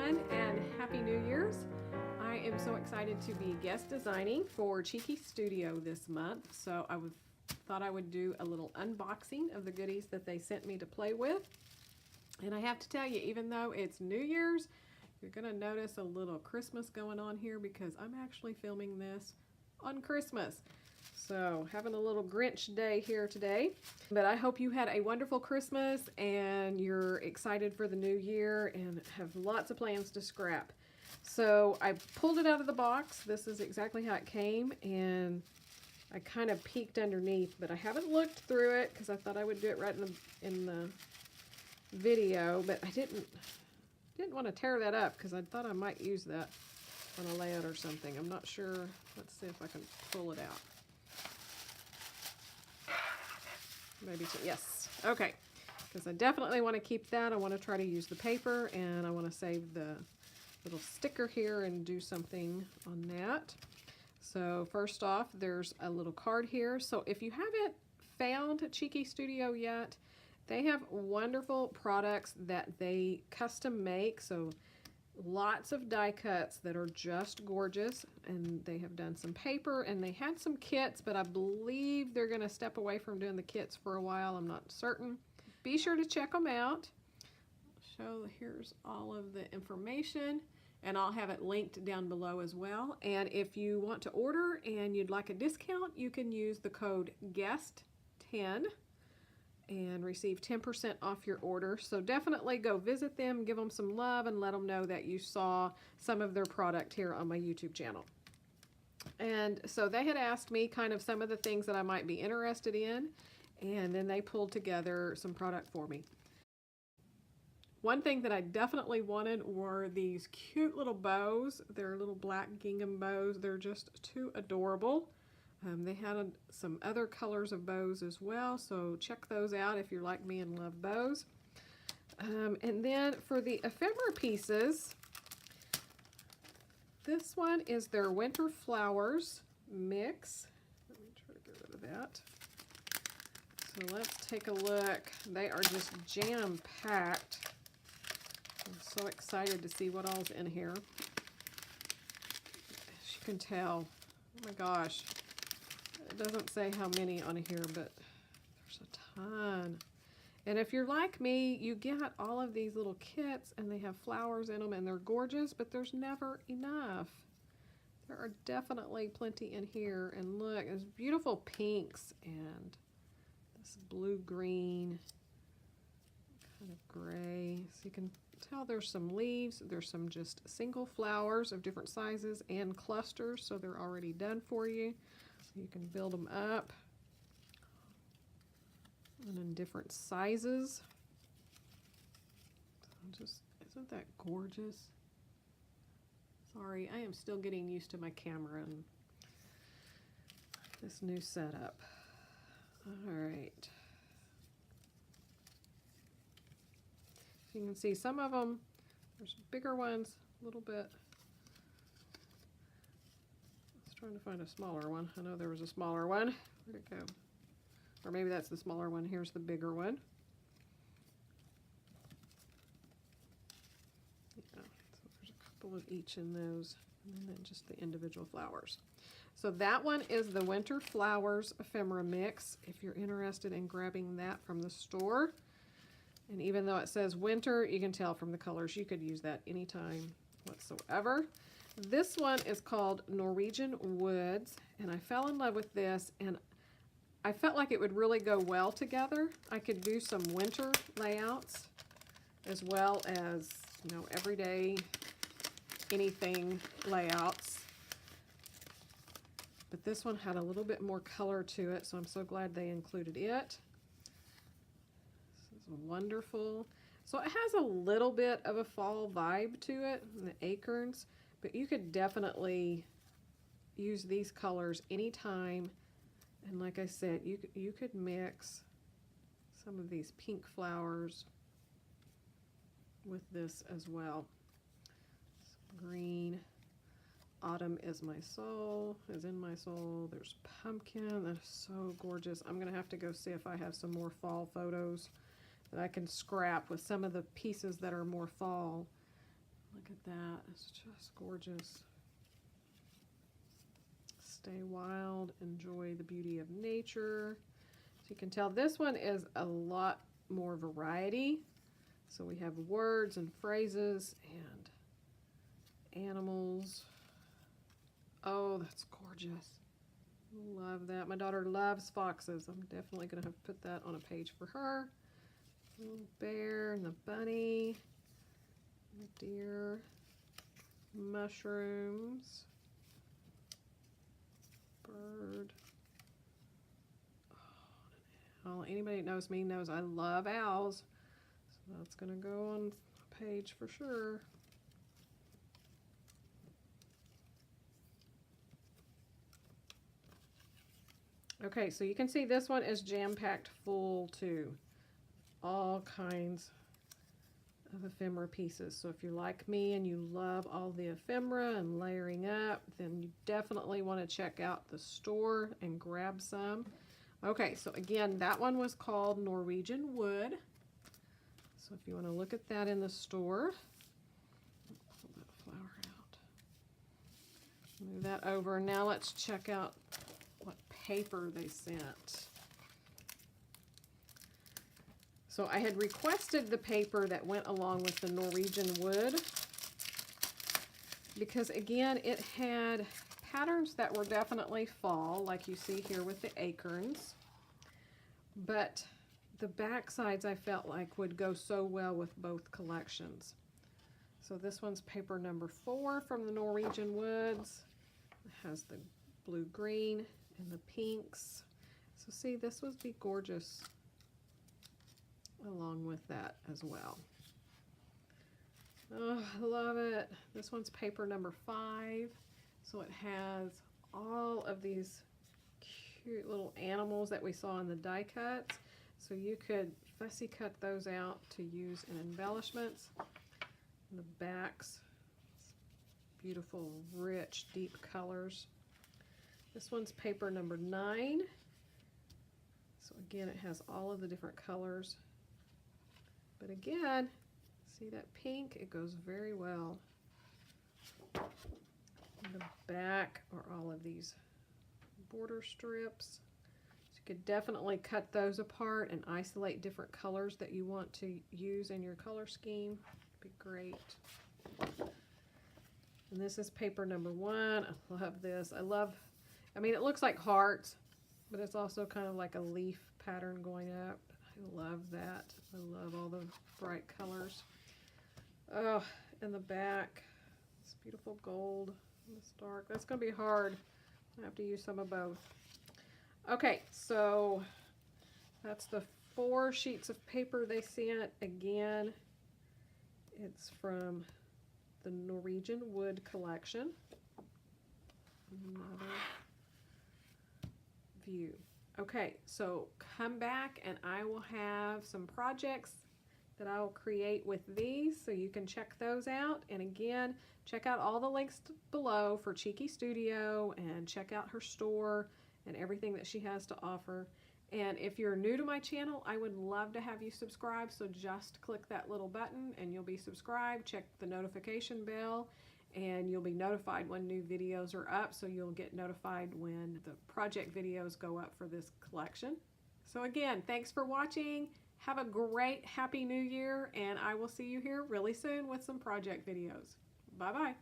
everyone, and Happy New Year's. I am so excited to be guest designing for Cheeky Studio this month, so thought I would do a little unboxing of the goodies that they sent me to play with. And I have to tell you, even though it's New Year's, you're going to notice a little Christmas going on here because I'm actually filming this on Christmas. So having a little Grinch day here today. But I hope you had a wonderful Christmas and you're excited for the new year and have lots of plans to scrap. So I pulled it out of the box. This is exactly how it came, and I kind of peeked underneath, but I haven't looked through it because I thought I would do it right in the video, but I didn't want to tear that up because I thought I might use that on a layout or something. I'm not sure. Let's see if I can pull it out. Maybe so. Yes. Okay. Because I definitely want to keep that. I want to try to use the paper, and I want to save the little sticker here and do something on that. So first off, there's a little card here. So if you haven't found Cheeky Studio yet, they have wonderful products that they custom make. So lots of die cuts that are just gorgeous, and they have done some paper, and they had some kits, but I believe they're going to step away from doing the kits for a while. I'm not certain. Be sure to check them out. Here's all of the information, and I'll have it linked down below as well. And if you want to order and you'd like a discount, you can use the code GUEST10 and receive 10% off your order. So definitely go visit them, give them some love, and let them know that you saw some of their product here on my YouTube channel. And so they had asked me kind of some of the things that I might be interested in, and then they pulled together some product for me. One thing that I definitely wanted were these cute little bows. They're little black gingham bows. They're just too adorable. They had some other colors of bows as well, so check those out if you're like me and love bows. And then for the ephemera pieces, this one is their Winter Flowers mix. Let me try to get rid of that. So let's take a look. They are just jam-packed. I'm so excited to see what all's in here. As you can tell, oh my gosh. It doesn't say how many on here, but there's a ton. And if you're like me, you get all of these little kits and they have flowers in them and they're gorgeous, but there's never enough. There are definitely plenty in here. And look, there's beautiful pinks and this blue-green, kind of gray. So you can tell there's some leaves. There's some just single flowers of different sizes and clusters, so they're already done for you. You can build them up and in different sizes. Isn't that gorgeous? Sorry, I am still getting used to my camera and this new setup. All right. So you can see some of them, there's bigger ones, a little bit. Trying to find a smaller one. I know there was a smaller one. Where'd it go? Or maybe that's the smaller one. Here's the bigger one. Yeah, so there's a couple of each in those, and then just the individual flowers. So that one is the Winter Flowers ephemera mix, if you're interested in grabbing that from the store. And even though it says winter, you can tell from the colors you could use that anytime whatsoever. This one is called Norwegian Woods, and I fell in love with this, and I felt like it would really go well together. I could do some winter layouts as well as, you know, everyday anything layouts. But this one had a little bit more color to it, so I'm so glad they included it. This is wonderful. So it has a little bit of a fall vibe to it, and the acorns. But you could definitely use these colors anytime. And like I said, you could mix some of these pink flowers with this as well. Some green. Autumn is my soul, is in my soul. There's pumpkin. That is so gorgeous. I'm going to have to go see if I have some more fall photos that I can scrap with some of the pieces that are more fall. Look at that. It's just gorgeous. Stay wild. Enjoy the beauty of nature. So you can tell this one is a lot more variety. So we have words and phrases and animals. Oh, that's gorgeous. Love that. My daughter loves foxes. I'm definitely going to have to put that on a page for her. Little bear and the bunny, the deer, mushrooms, bird. Oh, anybody that knows me knows I love owls. So that's going to go on a page for sure. Okay, so you can see this one is jam-packed full too. All kinds of ephemera pieces. So if you're like me and you love all the ephemera and layering up, then you definitely want to check out the store and grab some. Okay, so again, that one was called Norwegian Wood. So if you want to look at that in the store, pull that flower out. Move that over. Now let's check out what paper they sent. So I had requested the paper that went along with the Norwegian Wood because again it had patterns that were definitely fall, like you see here with the acorns, but the back sides I felt like would go so well with both collections. So this one's paper number 4 from the Norwegian Woods. It has the blue-green and the pinks. So see, this would be gorgeous along with that as well. Oh, I love it. This one's paper number 5. So it has all of these cute little animals that we saw in the die cuts. So you could fussy cut those out to use in embellishments. And the backs, beautiful, rich, deep colors. This one's paper number 9. So again, it has all of the different colors. But again, see that pink? It goes very well. In the back are all of these border strips. So you could definitely cut those apart and isolate different colors that you want to use in your color scheme. It'd be great. And this is paper number 1. I love this. I mean, it looks like hearts, but it's also kind of like a leaf pattern going up. I love that. I love all the bright colors. Oh, in the back, it's beautiful gold. This dark. That's going to be hard. I have to use some of both. Okay, so that's the 4 sheets of paper they sent. Again, it's from the Norwegian Wood collection. Another view. Okay, so come back and I will have some projects that I'll create with these so you can check those out. And again, check out all the links below for Cheeky Studio and check out her store and everything that she has to offer. And if you're new to my channel, I would love to have you subscribe. So just click that little button and you'll be subscribed. Check the notification bell and you'll be notified when new videos are up, so you'll get notified when the project videos go up for this collection. So again, thanks for watching. Have a great Happy New Year, and I will see you here really soon with some project videos. Bye-bye.